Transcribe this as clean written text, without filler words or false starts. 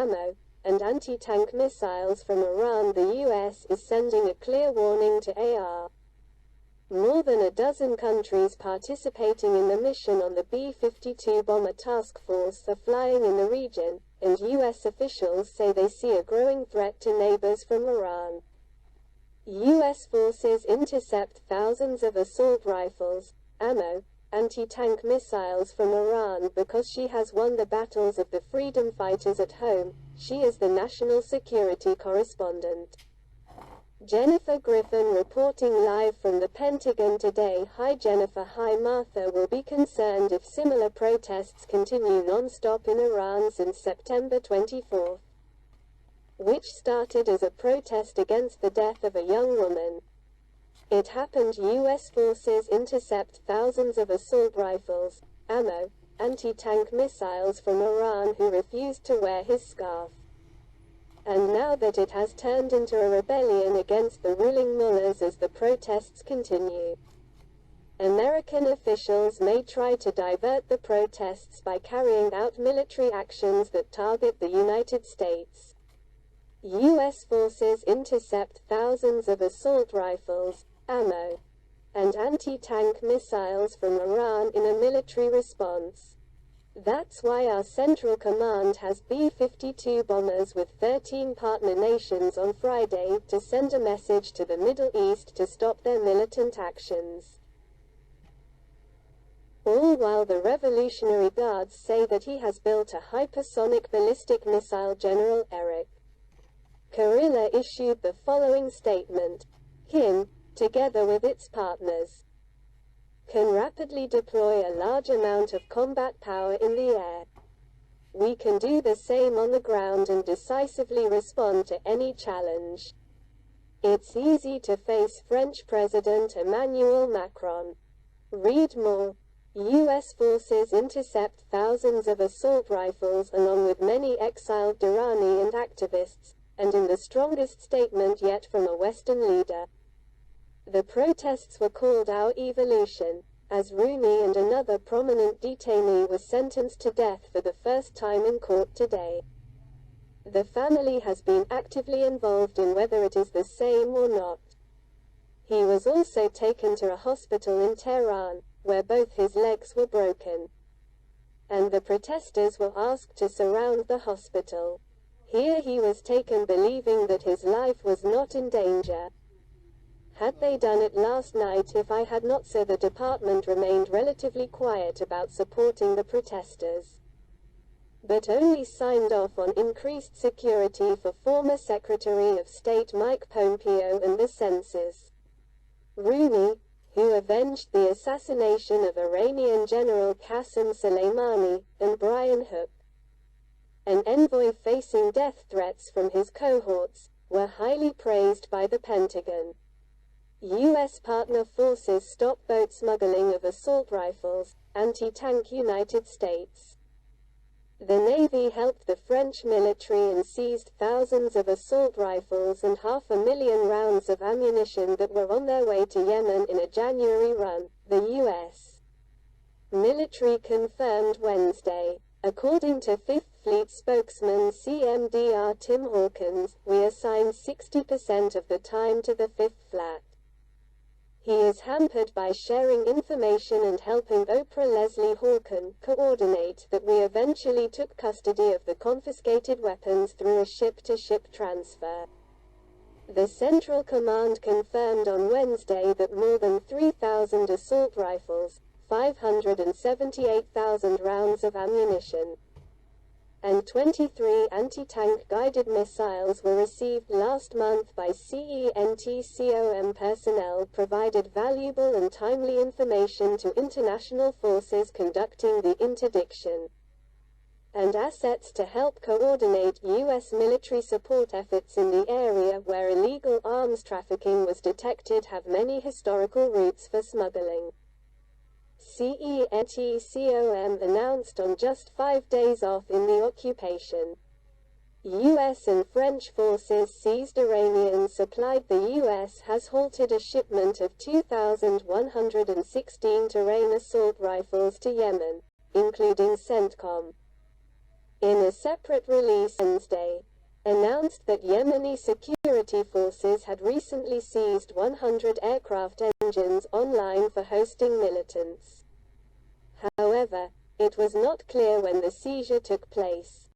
ammo, and anti-tank missiles from Iran. The US is sending a clear warning to AR. More than a dozen countries participating in the mission on the B-52 bomber task force are flying in the region, and US officials say they see a growing threat to neighbors from Iran. US forces intercept thousands of assault rifles, ammo, anti-tank missiles from Iran because she has won the battles of the freedom fighters at home. She is the national security correspondent. Jennifer Griffin reporting live from the Pentagon today. Hi Jennifer. Hi Martha. Will be concerned if similar protests continue non-stop in Iran since September 24, which started as a protest against the death of a young woman. It happened. US forces intercept thousands of assault rifles, ammo, anti-tank missiles from Iran who refused to wear his scarf. And now that it has turned into a rebellion against the ruling mullahs as the protests continue. American officials may try to divert the protests by carrying out military actions that target the United States. US forces intercept thousands of assault rifles, ammo, and anti-tank missiles from Iran in a military response. That's why our Central Command has B-52 bombers with 13 partner nations on Friday to send a message to the Middle East to stop their militant actions. All while the Revolutionary Guards say that he has built a hypersonic ballistic missile. General Eric Kurilla issued the following statement. Kim, together with its partners, can rapidly deploy a large amount of combat power in the air. We can do the same on the ground and decisively respond to any challenge. It's easy to face French President Emmanuel Macron. Read more. US forces intercept thousands of assault rifles along with many exiled Durrani and activists, and in the strongest statement yet from a Western leader. The protests were called Our Evolution, as Rooney and another prominent detainee was sentenced to death for the first time in court today. The family has been actively involved in whether it is the same or not. He was also taken to a hospital in Tehran, where both his legs were broken. And the protesters were asked to surround the hospital. Here he was taken believing that his life was not in danger. Had they done it last night if I had not? So the department remained relatively quiet about supporting the protesters, but only signed off on increased security for former Secretary of State Mike Pompeo and the censors. Rooney, who avenged the assassination of Iranian General Qasem Soleimani, and Brian Hook, an envoy facing death threats from his cohorts, were highly praised by the Pentagon. U.S. partner forces stop boat smuggling of assault rifles, anti-tank. United States. The Navy helped the French military and seized thousands of assault rifles and 500,000 rounds of ammunition that were on their way to Yemen in a January run, the U.S. military confirmed Wednesday. According to Fifth Fleet spokesman CMDR Tim Hawkins, we assign 60% of the time to the Fifth Fleet. He is hampered by sharing information and helping Oprah Leslie Hawken coordinate that we eventually took custody of the confiscated weapons through a ship-to-ship transfer. The Central Command confirmed on Wednesday that more than 3,000 assault rifles, 578,000 rounds of ammunition, and 23 anti-tank guided missiles were received last month by CENTCOM personnel, provided valuable and timely information to international forces conducting the interdiction, and assets to help coordinate U.S. military support efforts in the area where illegal arms trafficking was detected have many historical routes for smuggling. CENTCOM announced on just 5 days off in the occupation. U.S. and French forces seized Iranian supplied. The U.S. has halted a shipment of 2,116 terrain assault rifles to Yemen, including CENTCOM. in a separate release Wednesday, announced that Yemeni security forces had recently seized 100 aircraft engines online for hosting militants. However, it was not clear when the seizure took place.